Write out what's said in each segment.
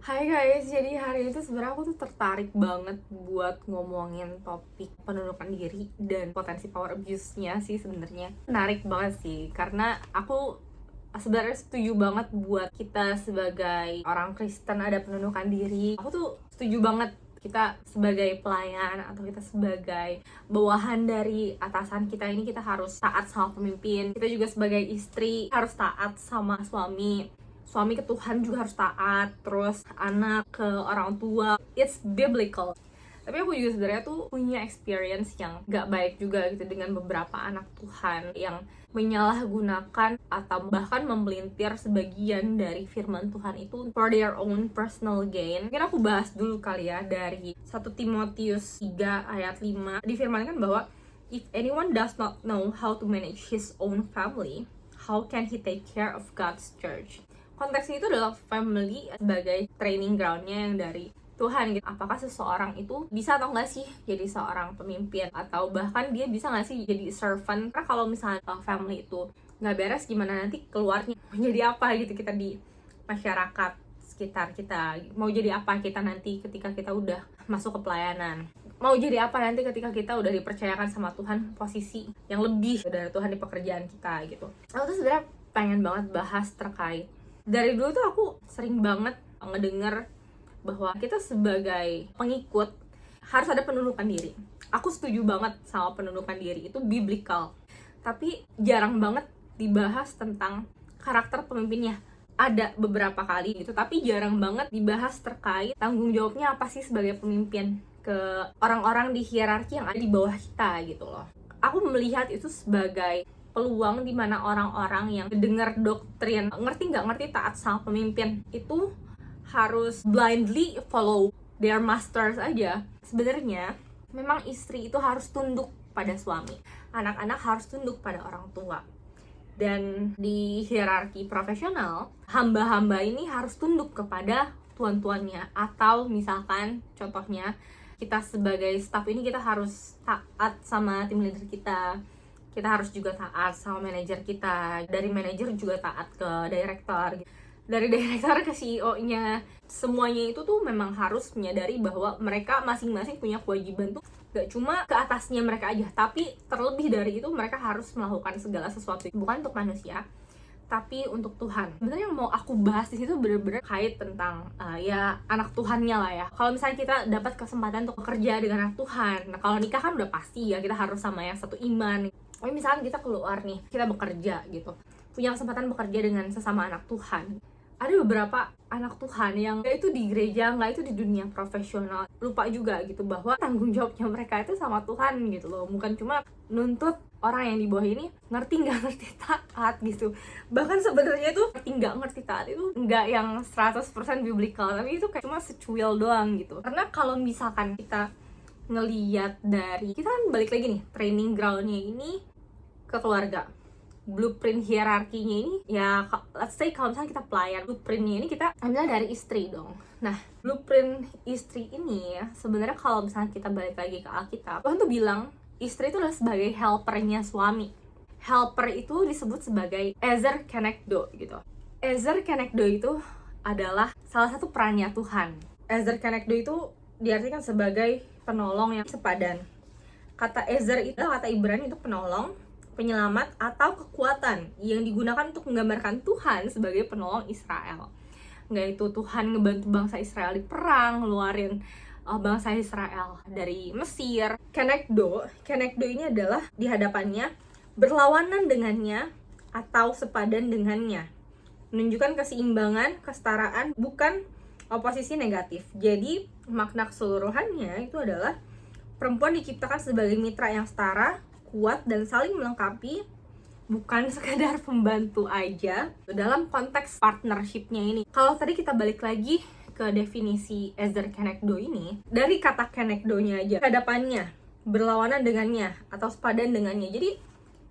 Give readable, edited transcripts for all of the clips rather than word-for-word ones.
Hai guys, jadi hari itu sebenarnya aku tuh tertarik banget buat ngomongin topik penundukan diri dan potensi power abuse-nya sih sebenarnya. Menarik banget sih, karena aku sebenarnya setuju banget buat kita sebagai orang Kristen ada penundukan diri. Aku tuh setuju banget kita sebagai pelayan atau kita sebagai bawahan dari atasan kita ini kita harus taat sama pemimpin. Kita juga sebagai istri harus taat sama suami ke Tuhan juga harus taat, terus anak ke orang tua, it's biblical. Tapi aku juga sebenarnya tuh punya experience yang gak baik juga gitu dengan beberapa anak Tuhan yang menyalahgunakan atau bahkan memelintir sebagian dari firman Tuhan itu for their own personal gain. Mungkin aku bahas dulu kali ya dari 1 Timotius 3 ayat 5. Difirmankan bahwa if anyone does not know how to manage his own family, how can he take care of God's church? Konteksnya itu adalah family sebagai training groundnya yang dari Tuhan gitu. Apakah seseorang itu bisa atau nggak sih jadi seorang pemimpin, atau bahkan dia bisa nggak sih jadi servant? Karena kalau misalnya family itu nggak beres, gimana nanti keluarnya jadi apa gitu kita di masyarakat sekitar kita, mau jadi apa kita nanti ketika kita udah masuk ke pelayanan, mau jadi apa nanti ketika kita udah dipercayakan sama Tuhan posisi yang lebih dari Tuhan di pekerjaan kita gitu. Aku tuh sebenarnya pengen banget bahas terkait dari dulu tuh aku sering banget ngedenger bahwa kita sebagai pengikut harus ada penundukan diri. Aku setuju banget sama penundukan diri, itu biblical. Tapi jarang banget dibahas tentang karakter pemimpinnya. Ada beberapa kali gitu, tapi jarang banget dibahas terkait tanggung jawabnya apa sih sebagai pemimpin ke orang-orang di hierarki yang ada di bawah kita gitu loh. Aku melihat itu sebagai peluang di mana orang-orang yang dengar doktrin, ngerti nggak ngerti taat sama pemimpin, itu harus blindly follow their masters aja. Sebenarnya memang istri itu harus tunduk pada suami, anak-anak harus tunduk pada orang tua. Dan di hierarki profesional, hamba-hamba ini harus tunduk kepada tuan-tuannya. Atau misalkan contohnya kita sebagai staff ini kita harus taat sama tim leader kita harus juga taat sama manajer kita, dari manajer juga taat ke director, dari director ke CEO-nya. Semuanya itu tuh memang harus menyadari bahwa mereka masing-masing punya kewajiban tuh gak cuma ke atasnya mereka aja, tapi terlebih dari itu mereka harus melakukan segala sesuatu bukan untuk manusia tapi untuk Tuhan. Sebenarnya yang mau aku bahas di situ bener-bener kait tentang ya anak Tuhannya lah ya. Kalau misalnya kita dapat kesempatan untuk bekerja dengan anak Tuhan, nah kalau nikah kan udah pasti ya kita harus sama yang satu iman. Tapi misalnya kita keluar nih, kita bekerja gitu, punya kesempatan bekerja dengan sesama anak Tuhan. Ada beberapa anak Tuhan yang nggak itu di gereja, nggak itu di dunia profesional, lupa juga gitu bahwa tanggung jawabnya mereka itu sama Tuhan gitu loh. Bukan cuma nuntut orang yang di bawah ini ngerti nggak ngerti taat gitu. Bahkan sebenarnya itu ngerti nggak ngerti taat itu nggak yang 100% biblical, tapi itu kayak cuma secuil doang gitu. Karena kalau misalkan kita ngeliat dari, kita kan balik lagi nih, training groundnya ini ke keluarga, blueprint hierarkinya ini ya let's say kalau misalnya kita pelayan, blueprintnya ini kita ambil dari istri dong. Nah, blueprint istri ini ya sebenarnya kalau misalnya kita balik lagi ke Alkitab, Tuhan tuh bilang istri itu adalah sebagai helpernya suami. Helper itu disebut sebagai ezer kenegdo gitu. Ezer kenegdo itu adalah salah satu perannya Tuhan. Ezer kenegdo itu diartikan sebagai penolong yang sepadan. Kata ezer itu adalah kata Ibrani untuk penolong, penyelamat, atau kekuatan yang digunakan untuk menggambarkan Tuhan sebagai penolong Israel. Nggak itu Tuhan ngebantu bangsa Israel di perang, ngeluarin bangsa Israel dari Mesir. Kenegdo ini adalah di hadapannya, berlawanan dengannya, atau sepadan dengannya. Menunjukkan keseimbangan, kesetaraan, bukan oposisi negatif. Jadi makna keseluruhannya itu adalah perempuan diciptakan sebagai mitra yang setara, kuat, dan saling melengkapi, bukan sekadar pembantu aja dalam konteks partnership-nya ini. Kalau tadi kita balik lagi ke definisi ezer kenegdo ini, dari kata kenegdonya aja, hadapannya, berlawanan dengannya, atau sepadan dengannya. Jadi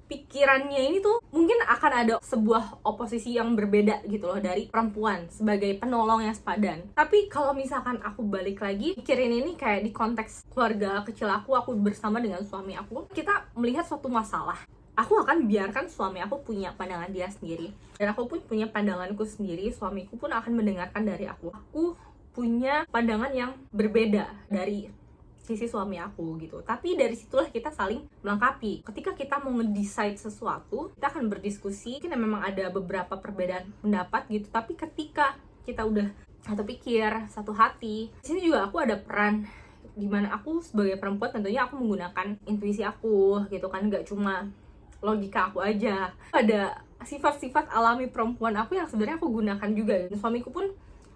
pikirannya ini tuh mungkin akan ada sebuah oposisi yang berbeda gitu loh dari perempuan sebagai penolong yang sepadan. Tapi kalau misalkan aku balik lagi pikirin ini kayak di konteks keluarga kecil aku bersama dengan suami aku, kita melihat suatu masalah, aku akan biarkan suami aku punya pandangan dia sendiri, dan aku pun punya pandanganku sendiri. Suamiku pun akan mendengarkan dari aku punya pandangan yang berbeda dari sisi suami aku gitu. Tapi dari situlah kita saling melengkapi. Ketika kita mau nge-decide sesuatu, kita akan berdiskusi. Mungkin memang ada beberapa perbedaan pendapat gitu, tapi ketika kita udah satu pikir, satu hati, di sini juga aku ada peran dimana aku sebagai perempuan tentunya aku menggunakan intuisi aku gitu kan, nggak cuma logika aku aja. Ada sifat-sifat alami perempuan aku yang sebenarnya aku gunakan juga, dan suamiku pun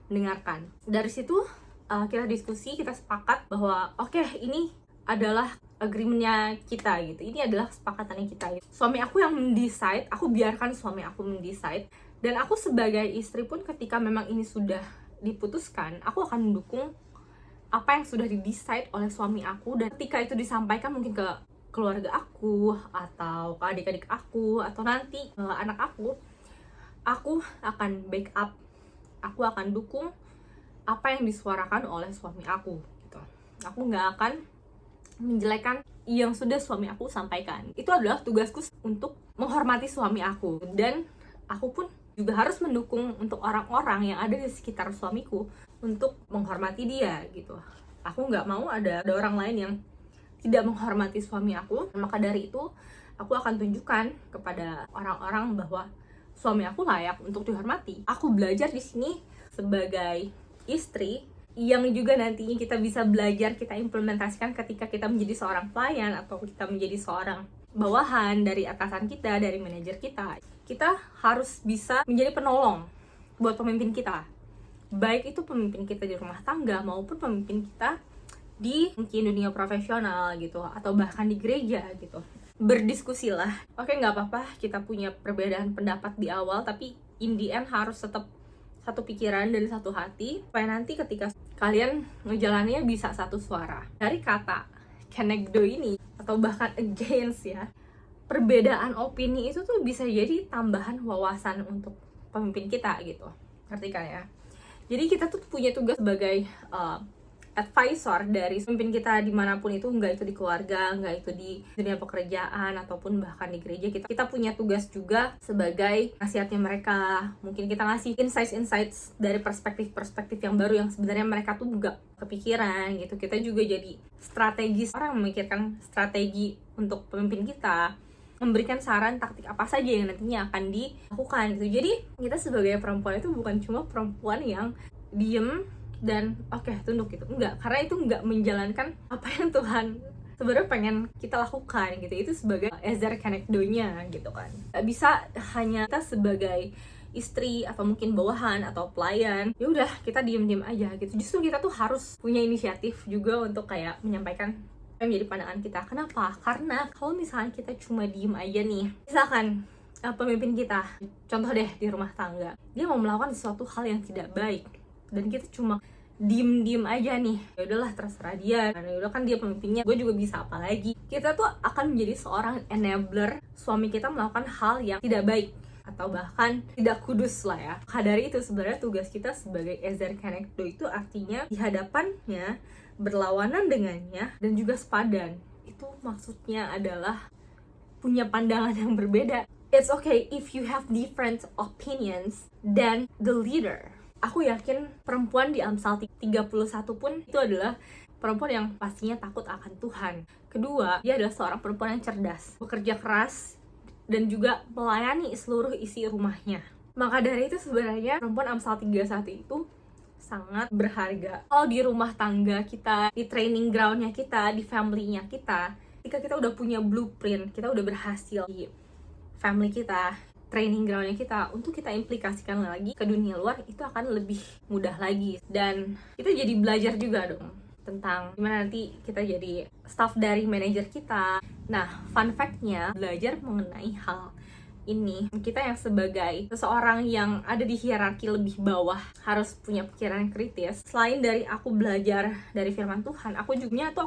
mendengarkan. Dari situ kita diskusi, kita sepakat bahwa oke, ini adalah agreementnya kita gitu, ini adalah kesepakatannya kita gitu. Suami aku yang mendecide, aku biarkan suami aku mendecide, dan aku sebagai istri pun ketika memang ini sudah diputuskan, aku akan mendukung apa yang sudah didecide oleh suami aku. Dan ketika itu disampaikan mungkin ke keluarga aku atau ke adik-adik aku atau nanti anak aku akan backup, aku akan dukung apa yang disuarakan oleh suami aku gitu. Aku nggak akan menjelekkan yang sudah suami aku sampaikan. Itu adalah tugasku untuk menghormati suami aku, dan aku pun juga harus mendukung untuk orang-orang yang ada di sekitar suamiku untuk menghormati dia gitu. Aku nggak mau ada orang lain yang tidak menghormati suami aku. Maka dari itu aku akan tunjukkan kepada orang-orang bahwa suami aku layak untuk dihormati. Aku belajar di sini sebagai istri yang juga nantinya kita bisa belajar, kita implementasikan ketika kita menjadi seorang pelayan atau kita menjadi seorang bawahan dari atasan kita, dari manajer kita. Kita harus bisa menjadi penolong buat pemimpin kita, baik itu pemimpin kita di rumah tangga maupun pemimpin kita di mungkin dunia profesional gitu, atau bahkan di gereja gitu. Berdiskusilah. Oke, nggak apa-apa kita punya perbedaan pendapat di awal, tapi in the end harus tetap satu pikiran dan satu hati, supaya nanti ketika kalian ngejalaninnya bisa satu suara. Dari kata kenegdo ini, atau bahkan against ya, perbedaan opini itu tuh bisa jadi tambahan wawasan untuk pemimpin kita gitu. Ngerti kan ya? Jadi kita tuh punya tugas sebagai advisor dari pemimpin kita dimanapun itu, nggak itu di keluarga, nggak itu di dunia pekerjaan, ataupun bahkan di gereja. Kita punya tugas juga sebagai nasihatnya mereka. Mungkin kita ngasih insights dari perspektif yang baru yang sebenarnya mereka tuh nggak kepikiran gitu. Kita juga jadi strategis, orang memikirkan strategi untuk pemimpin kita, memberikan saran taktik apa saja yang nantinya akan dilakukan gitu. Jadi kita sebagai perempuan itu bukan cuma perempuan yang diem dan oke, tunduk gitu, enggak, karena itu enggak menjalankan apa yang Tuhan sebenarnya pengen kita lakukan gitu. Itu sebagai ezer kenegdonya gitu kan. Gak bisa hanya kita sebagai istri atau mungkin bawahan atau pelayan ya udah kita diem-diem aja gitu. Justru kita tuh harus punya inisiatif juga untuk kayak menyampaikan apa yang menjadi pandangan kita. Kenapa? Karena kalau misalnya kita cuma diem aja nih, misalkan pemimpin kita, contoh deh di rumah tangga, dia mau melakukan sesuatu hal yang tidak baik, dan kita cuma diem aja nih, ya udahlah terserah dia, karena udah kan dia pemimpinnya, gue juga bisa apa lagi. Kita tuh akan menjadi seorang enabler suami kita melakukan hal yang tidak baik atau bahkan tidak kudus lah ya. Maka dari itu sebenarnya tugas kita sebagai ezer kenegdo itu artinya di hadapannya, berlawanan dengannya, dan juga sepadan. Itu maksudnya adalah punya pandangan yang berbeda. It's okay if you have different opinions than the leader. Aku yakin perempuan di Amsal 31 pun itu adalah perempuan yang pastinya takut akan Tuhan. Kedua, dia adalah seorang perempuan yang cerdas, bekerja keras, dan juga melayani seluruh isi rumahnya. Maka dari itu sebenarnya perempuan Amsal 31 itu sangat berharga. Kalau di rumah tangga kita, di training groundnya kita, di family-nya kita, ketika kita udah punya blueprint, kita udah berhasil di family kita, training groundnya kita, untuk kita implikasikan lagi ke dunia luar, itu akan lebih mudah lagi. Dan kita jadi belajar juga dong tentang gimana nanti kita jadi staff dari manajer kita. Nah, fun fact-nya, belajar mengenai hal ini, kita yang sebagai seseorang yang ada di hierarki lebih bawah harus punya pikiran yang kritis. Selain dari aku belajar dari firman Tuhan, aku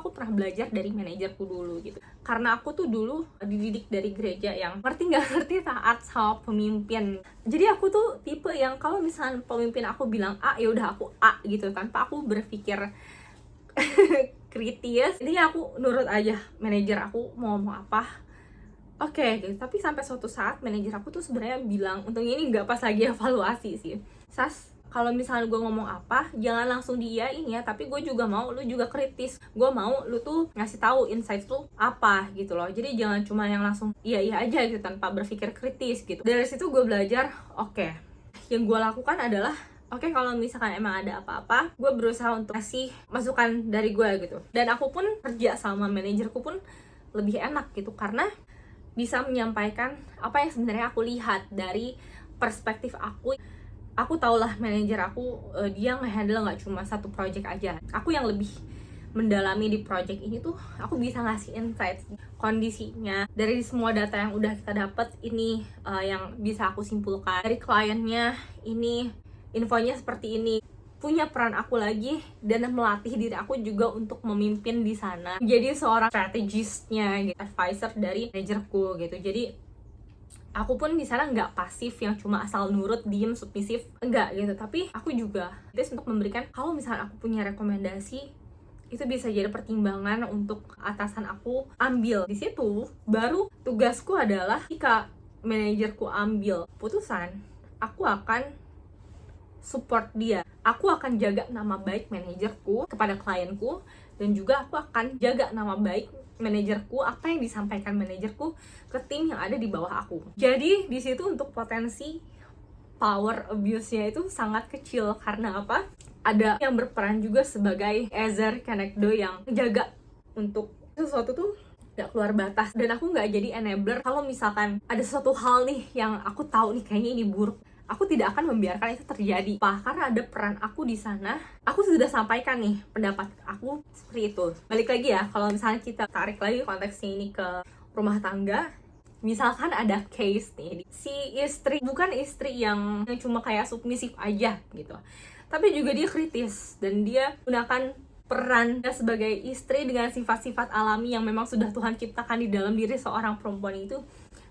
pernah belajar dari manajerku dulu gitu. Karena aku tuh dulu dididik dari gereja yang nggak ngerti taat sama pemimpin. Jadi aku tuh tipe yang kalau misalnya pemimpin aku bilang A, ya udah aku A gitu, tanpa aku berpikir kritis. Jadi aku nurut aja manajer aku mau ngomong apa. Oke, gitu. Tapi sampai suatu saat manajer aku tuh sebenarnya bilang, untungnya ini nggak pas lagi evaluasi sih, Sas, kalau misalnya gue ngomong apa, jangan langsung diiyain ya, tapi gue juga mau lu juga kritis. Gue mau lu tuh ngasih tahu insight lu apa gitu loh. Jadi jangan cuma yang langsung iya aja gitu tanpa berpikir kritis gitu. Dari situ gue belajar, oke, yang gue lakukan adalah oke, kalau misalkan emang ada apa-apa, gue berusaha untuk kasih masukan dari gue gitu. Dan aku pun kerja sama manajerku pun lebih enak gitu, karena bisa menyampaikan apa yang sebenarnya aku lihat dari perspektif aku. Aku tau lah manajer aku, dia nge-handle gak cuma satu project aja. Aku yang lebih mendalami di project ini tuh, aku bisa ngasih insight kondisinya dari semua data yang udah kita dapat. Ini yang bisa aku simpulkan dari kliennya, ini infonya seperti ini. Punya peran aku lagi dan melatih diri aku juga untuk memimpin di sana, jadi seorang strategisnya gitu, advisor dari manajerku gitu. Jadi aku pun di sana nggak pasif yang cuma asal nurut, diem, submisif, enggak gitu. Tapi aku juga untuk memberikan, kalau misalnya aku punya rekomendasi, itu bisa jadi pertimbangan untuk atasan aku ambil. Di situ baru tugasku adalah jika manajerku ambil putusan, aku akan support dia. Aku akan jaga nama baik manajerku kepada klienku, dan juga aku akan jaga nama baik manajerku, apa yang disampaikan manajerku ke tim yang ada di bawah aku. Jadi di situ untuk potensi power abuse-nya itu sangat kecil. Karena apa? Ada yang berperan juga sebagai Ezer Kenekdo yang menjaga untuk sesuatu tuh gak keluar batas, dan aku gak jadi enabler. Kalau misalkan ada suatu hal nih yang aku tahu nih kayaknya ini buruk, aku tidak akan membiarkan itu terjadi. Karena ada peran aku di sana. Aku sudah sampaikan nih pendapat aku seperti itu. Balik lagi ya, kalau misalnya kita tarik lagi konteksnya ini ke rumah tangga. Misalkan ada case nih, si istri bukan istri yang cuma kayak submisif aja gitu, tapi juga dia kritis, dan dia gunakan peran sebagai istri dengan sifat-sifat alami yang memang sudah Tuhan ciptakan di dalam diri seorang perempuan itu.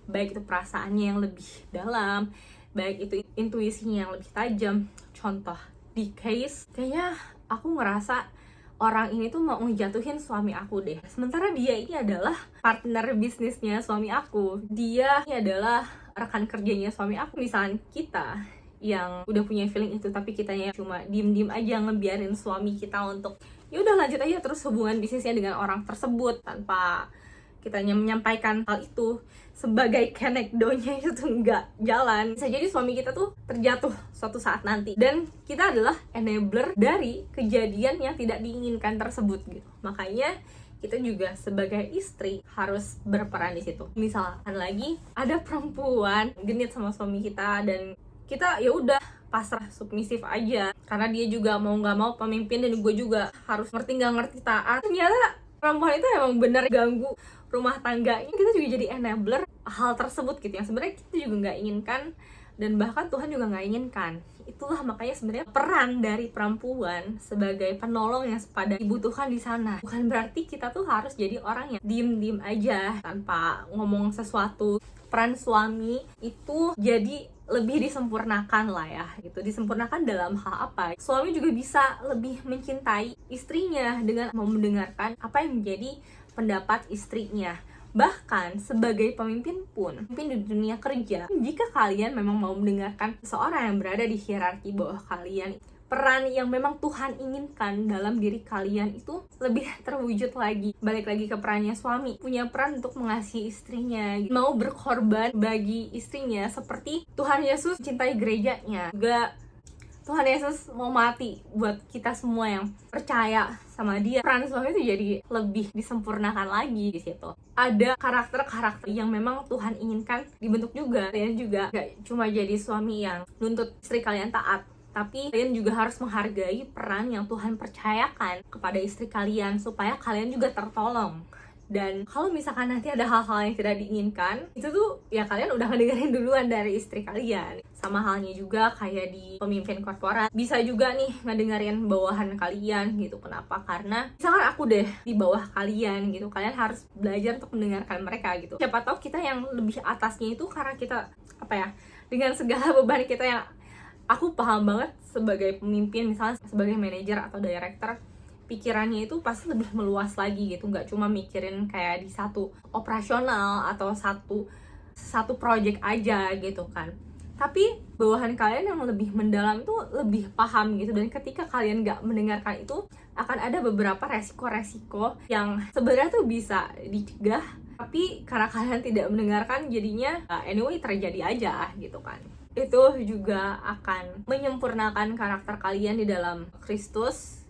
Baik itu perasaannya yang lebih dalam, baik itu intuisinya yang lebih tajam. Contoh di case, kayaknya aku ngerasa orang ini tuh mau ngejatuhin suami aku deh. Sementara dia ini adalah partner bisnisnya suami aku. Dia ini adalah rekan kerjanya suami aku. Misalnya kita yang udah punya feeling itu, tapi kitanya cuma diem-diem aja ngebiarin suami kita untuk ya udah lanjut aja terus hubungan bisnisnya dengan orang tersebut tanpa kitanya menyampaikan hal itu, sebagai kenekdonya itu tuh nggak jalan. Bisa jadi suami kita tuh terjatuh suatu saat nanti, dan kita adalah enabler dari kejadian yang tidak diinginkan tersebut gitu. Makanya kita juga sebagai istri harus berperan di situ. Misalkan lagi ada perempuan genit sama suami kita, dan kita ya udah pasrah submisif aja karena dia juga mau nggak mau pemimpin, dan gue juga harus ngerti nggak ngerti taat. Ternyata perempuan itu emang bener ganggu rumah tangganya. Kita juga jadi enabler hal tersebut gitu, yang sebenarnya kita juga nggak inginkan, dan bahkan Tuhan juga nggak inginkan. Itulah makanya sebenarnya peran dari perempuan sebagai penolong yang pada dibutuhkan di sana. Bukan berarti kita tuh harus jadi orang yang diem-diem aja tanpa ngomong sesuatu. Peran suami itu jadi lebih disempurnakan lah ya gitu. Disempurnakan dalam hal apa? Suami juga bisa lebih mencintai istrinya dengan mau mendengarkan apa yang menjadi pendapat istrinya. Bahkan sebagai pemimpin pun, pemimpin di dunia kerja, jika kalian memang mau mendengarkan seseorang yang berada di hierarki bawah kalian, peran yang memang Tuhan inginkan dalam diri kalian itu lebih terwujud lagi. Balik lagi ke perannya suami, punya peran untuk mengasihi istrinya, mau berkorban bagi istrinya seperti Tuhan Yesus cintai gerejanya. Juga Tuhan Yesus mau mati buat kita semua yang percaya sama dia. Peran suami itu jadi lebih disempurnakan lagi di situ. Ada karakter-karakter yang memang Tuhan inginkan dibentuk juga. Kalian juga gak cuma jadi suami yang nuntut istri kalian taat, tapi kalian juga harus menghargai peran yang Tuhan percayakan kepada istri kalian supaya kalian juga tertolong. Dan kalau misalkan nanti ada hal-hal yang tidak diinginkan, itu tuh ya kalian udah ngedengerin duluan dari istri kalian. Sama halnya juga kayak di pemimpin korporat, bisa juga nih ngedengerin bawahan kalian gitu. Kenapa? Karena misalkan aku deh di bawah kalian gitu, kalian harus belajar untuk mendengarkan mereka gitu. Siapa tahu kita yang lebih atasnya itu karena kita apa ya, dengan segala beban kita yang aku paham banget sebagai pemimpin, misalnya sebagai manajer atau director, pikirannya itu pasti lebih meluas lagi gitu, nggak cuma mikirin kayak di satu operasional atau satu project aja gitu kan. tapi bawahan kalian yang lebih mendalam itu lebih paham gitu. Dan ketika kalian nggak mendengarkan itu, akan ada beberapa resiko-resiko yang sebenarnya tuh bisa dicegah, tapi karena kalian tidak mendengarkan jadinya anyway terjadi aja gitu kan. Itu juga akan menyempurnakan karakter kalian di dalam Kristus.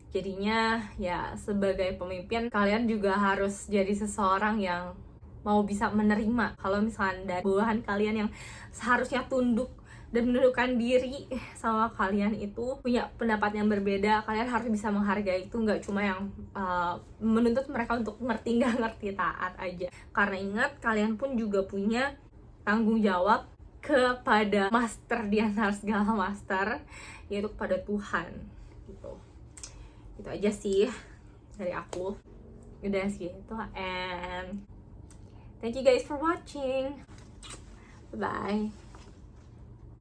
Jadinya ya sebagai pemimpin kalian juga harus jadi seseorang yang mau bisa menerima kalau misalnya dari bawahan kalian yang seharusnya tunduk dan menundukkan diri sama kalian itu punya pendapat yang berbeda. Kalian harus bisa menghargai itu, nggak cuma yang menuntut mereka untuk ngerti nggak ngerti, taat aja. Karena ingat, kalian pun juga punya tanggung jawab kepada master di antara segala master, yaitu kepada Tuhan gitu. Itu aja sih dari aku. Udah sih itu, and thank you guys for watching. Bye bye.